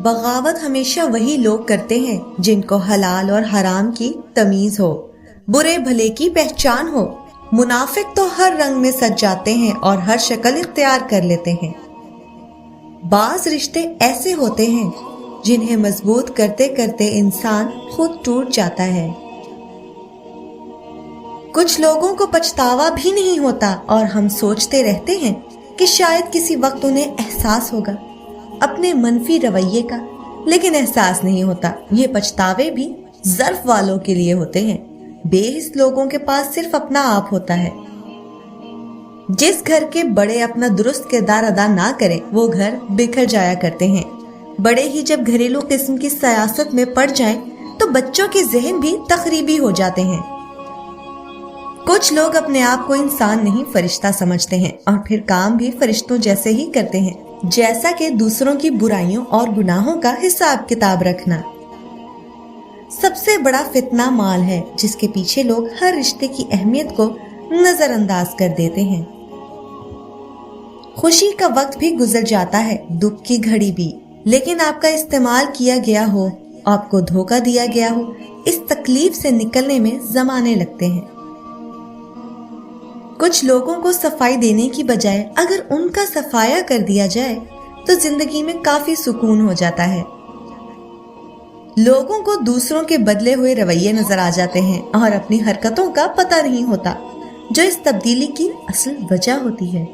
बगावत हमेशा वही लोग करते हैं जिनको हलाल और हराम की तमीज हो, बुरे भले की पहचान हो। मुनाफिक तो हर रंग में सज जाते हैं और हर शक्ल इख्तियार कर लेते हैं। बाज रिश्ते ऐसे होते हैं जिन्हें मजबूत करते करते इंसान खुद टूट जाता है। कुछ लोगों को पछतावा भी नहीं होता और हम सोचते रहते हैं कि शायद किसी वक्त उन्हें एहसास होगा अपने मनफी रवैये का, लेकिन एहसास नहीं होता। ये पछतावे भी ज़र्फ वालों के लिए होते हैं। बेहिस लोगों के पास सिर्फ अपना आप होता है। जिस घर के बड़े अपना दुरुस्त किरदार अदा ना करें, वो घर बिखर जाया करते हैं। बड़े ही जब घरेलू किस्म की सियासत में पड़ जाएं, तो बच्चों के जहन भी तखरीबी हो जाते हैं। कुछ लोग अपने आप को इंसान नहीं फरिश्ता समझते हैं और फिर काम भी फरिश्तों जैसे ही करते हैं, जैसा कि दूसरों की बुराइयों और गुनाहों का हिसाब किताब रखना। सबसे बड़ा फितना माल है, जिसके पीछे लोग हर रिश्ते की अहमियत को नजरअंदाज कर देते हैं। खुशी का वक्त भी गुजर जाता है, दुख की घड़ी भी, लेकिन आपका इस्तेमाल किया गया हो, आपको धोखा दिया गया हो, इस तकलीफ से निकलने में जमाने लगते हैं। कुछ लोगों को सफाई देने की बजाय अगर उनका सफाया कर दिया जाए तो जिंदगी में काफी सुकून हो जाता है। लोगों को दूसरों के बदले हुए रवैये नजर आ जाते हैं और अपनी हरकतों का पता नहीं होता, जो इस तब्दीली की असल वजह होती है।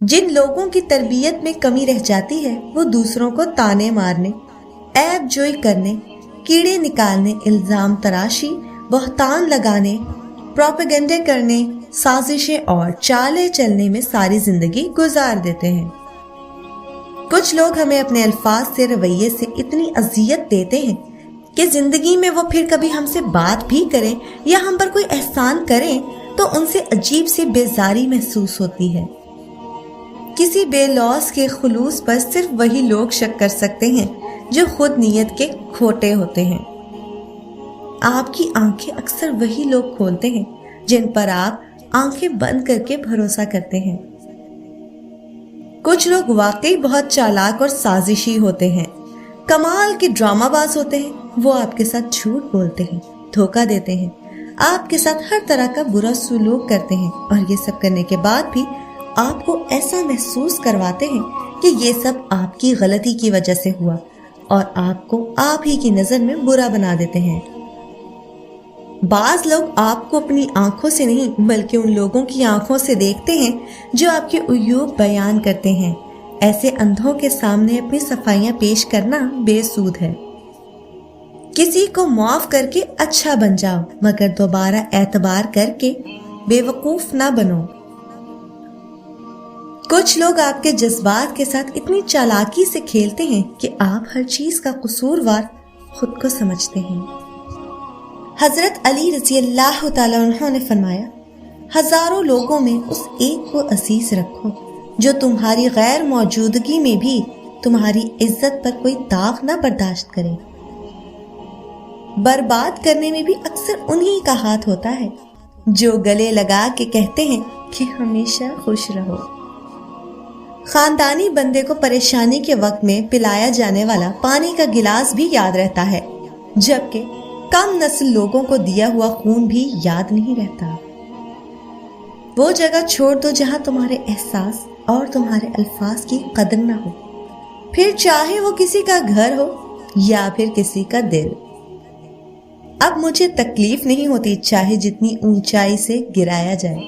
जिन लोगों की तरबियत में कमी रह जाती है, वो दूसरों को ताने मारने, ऐब जोई करने, कीड़े निकालने, इल्जाम तराशी, बहतान लगाने, प्रोपेगेंडे करने, साजिशें और चालें चलने में सारी जिंदगी गुजार देते हैं। कुछ लोग हमें अपने अल्फाज से, रवैये से इतनी अजियत देते हैं कि जिंदगी में वो फिर कभी हमसे बात भी करें या हम पर कोई एहसान करें तो उनसे अजीब सी बेजारी महसूस होती है। किसी बेलौस के खुलूस पर सिर्फ वही लोग शक कर सकते हैं जो खुद नीयत के खोटे होते हैं। आपकी आंखें अक्सर वही लोग खोलते हैं जिन पर आप आंखें बंद करके भरोसा करते हैं। कुछ लोग वाकई बहुत चालाक और साजिशी होते हैं, कमाल के ड्रामाबाज होते हैं। वो आपके साथ झूठ बोलते हैं, धोखा देते हैं, आपके साथ हर तरह का बुरा सलूक करते हैं और ये सब करने के बाद भी आपको ऐसा महसूस करवाते हैं कि ये सब आपकी गलती की वजह से हुआ और आपको आप ही की नजर में बुरा बना देते हैं। बाज लोग आपको अपनी आंखों से नहीं बल्कि उन लोगों की आंखों से देखते हैं जो आपके उयूब बयान करते हैं। ऐसे अंधों के सामने अपनी सफाइयां पेश करना बेसूद है। किसी को माफ करके अच्छा बन जाओ, मगर दोबारा एतबार करके बेवकूफ ना बनो। कुछ लोग आपके जज्बात के साथ इतनी चालाकी से खेलते हैं कि आप हर चीज का कसूरवार खुद को समझते हैं। हजरत अली रज़ी अल्लाह तआला अन्हु ने फरमाया, हजारों लोगों में उस एक को अजीज रखो जो तुम्हारी गैर मौजूदगी में भी तुम्हारी इज्जत पर कोई दाग न बर्दाश्त करे। बर्बाद करने में भी अक्सर उन्हीं का हाथ होता है जो गले लगा के कहते हैं कि हमेशा खुश रहो। खानदानी बंदे को परेशानी के वक्त में पिलाया जाने वाला पानी का गिलास भी याद रहता है, जबकि कम नस्ल लोगों को दिया हुआ खून भी याद नहीं रहता। वो जगह छोड़ दो जहां तुम्हारे एहसास और तुम्हारे अल्फाज की कदर न हो, फिर चाहे वो किसी का घर हो या फिर किसी का दिल। अब मुझे तकलीफ नहीं होती चाहे जितनी ऊंचाई से गिराया जाए,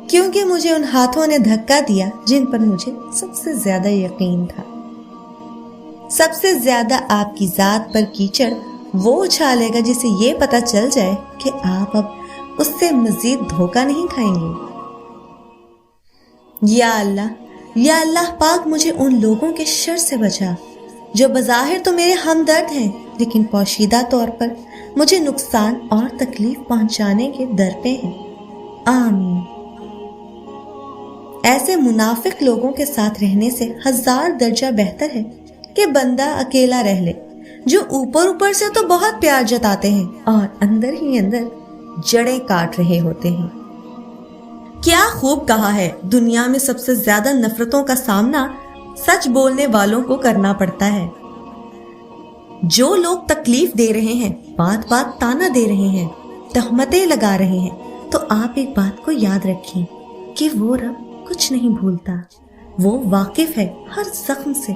क्योंकि मुझे उन हाथों ने धक्का दिया जिन पर मुझे सबसे ज्यादा यकीन था। सबसे ज्यादा आपकी जात पर कीचड़ वो उछालेगा जिसे ये पता चल जाए कि आप अब उससे मजीद धोखा नहीं खाएंगे। या अल्लाह पाक, मुझे उन लोगों के शर से बचा जो बज़ाहिर तो मेरे हमदर्द हैं, लेकिन पोशीदा तौर पर मुझे नुकसान और तकलीफ पहुंचाने के दर पे हैं। आमीन। ऐसे मुनाफिक लोगों के साथ रहने से 1000 दर्जा बेहतर है कि बंदा अकेला रह ले, जो ऊपर ऊपर से तो बहुत प्यार जताते हैं और अंदर ही अंदर जड़ें काट रहे होते हैं। क्या खूब कहा है, दुनिया में सबसे ज्यादा नफरतों का सामना सच बोलने वालों को करना पड़ता है। जो लोग तकलीफ दे रहे हैं, बात बात ताना दे रहे हैं, तहमतें लगा रहे हैं, तो आप एक बात को याद रखें कि वो रब कुछ नहीं भूलता। वो वाकिफ है हर जख्म से।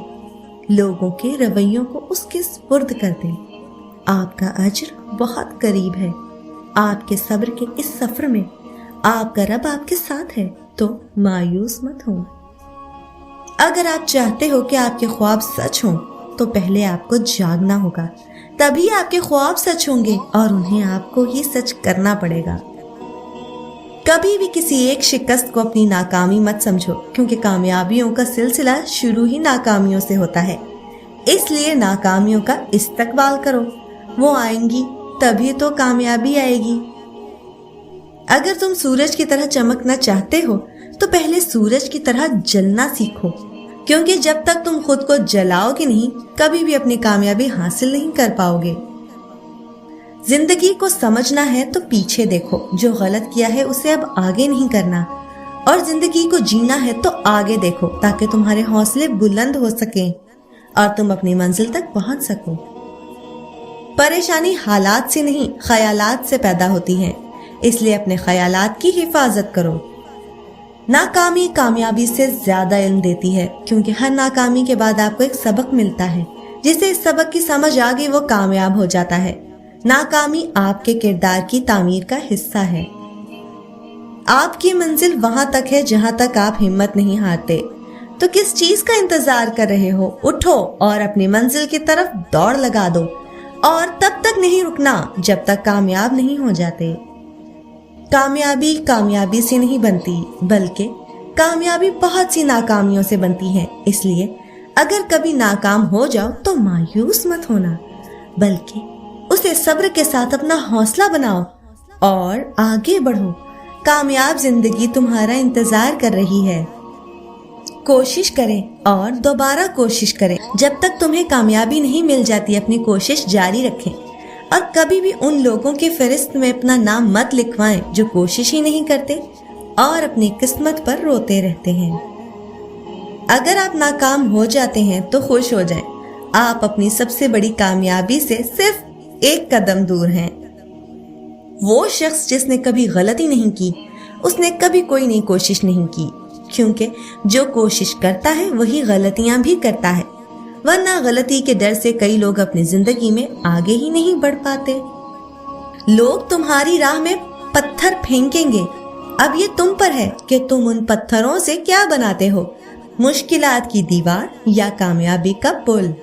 लोगों के रवैयों को उसके सुपुर्द कर दें। आपका अज्र बहुत करीब है। आपके सब्र के इस सफर में आपका रब आपके साथ है, तो मायूस मत हो। अगर आप चाहते हो कि आपके ख्वाब सच हों, तो पहले आपको जागना होगा, तभी आपके ख्वाब सच होंगे और उन्हें आपको ही सच करना पड़ेगा। कभी भी किसी एक शिकस्त को अपनी नाकामी मत समझो, क्योंकि कामयाबियों का सिलसिला शुरू ही नाकामियों से होता है। इसलिए नाकामियों का इस्तकबाल करो, वो आएंगी तभी तो कामयाबी आएगी। अगर तुम सूरज की तरह चमकना चाहते हो, तो पहले सूरज की तरह जलना सीखो, क्योंकि जब तक तुम खुद को जलाओगे नहीं, कभी भी अपनी कामयाबी हासिल नहीं कर पाओगे। जिंदगी को समझना है तो पीछे देखो, जो गलत किया है उसे अब आगे नहीं करना, और जिंदगी को जीना है तो आगे देखो, ताकि तुम्हारे हौसले बुलंद हो सकें और तुम अपनी मंजिल तक पहुंच सको। परेशानी हालात से नहीं, ख्यालात से पैदा होती है, इसलिए अपने ख्यालात की हिफाजत करो। नाकामी कामयाबी से ज्यादा इल्म देती है, क्योंकि हर नाकामी के बाद आपको एक सबक मिलता है, जिसे इस सबक की समझ आ गई वो कामयाब हो जाता है। नाकामी आपके किरदार की तामीर का हिस्सा है। आपकी मंजिल वहां तक है जहां तक आप हिम्मत नहीं हारते, तो किस चीज का इंतजार कर रहे हो? उठो और अपनी मंजिल की तरफ दौड़ लगा दो, और तब तक नहीं रुकना जब तक कामयाब नहीं हो जाते। कामयाबी कामयाबी से नहीं बनती, बल्कि कामयाबी बहुत सी नाकामियों से बनती है। इसलिए अगर कभी नाकाम हो जाओ तो मायूस मत होना, बल्कि उसे सब्र के साथ अपना हौसला बनाओ और आगे बढ़ो। कामयाब जिंदगी तुम्हारा इंतजार कर रही है। कोशिश करें और दोबारा कोशिश करें, जब तक तुम्हें कामयाबी नहीं मिल जाती अपनी कोशिश जारी रखें, और कभी भी उन लोगों की फहरिस्त में अपना नाम मत लिखवाएं जो कोशिश ही नहीं करते और अपनी किस्मत पर रोते रहते हैं। अगर आप नाकाम हो जाते हैं तो खुश हो जाएं, आप अपनी सबसे बड़ी कामयाबी से सिर्फ एक कदम दूर हैं। वो शख्स जिसने कभी गलती नहीं की, उसने कभी कोई नई कोशिश नहीं की, क्योंकि जो कोशिश करता है वही गलतियां भी करता है, वरना गलती के डर से कई लोग अपनी जिंदगी में आगे ही नहीं बढ़ पाते। लोग तुम्हारी राह में पत्थर फेंकेंगे, अब ये तुम पर है कि तुम उन पत्थरों से क्या बनाते हो, मुश्किलात की दीवार या कामयाबी का पुल।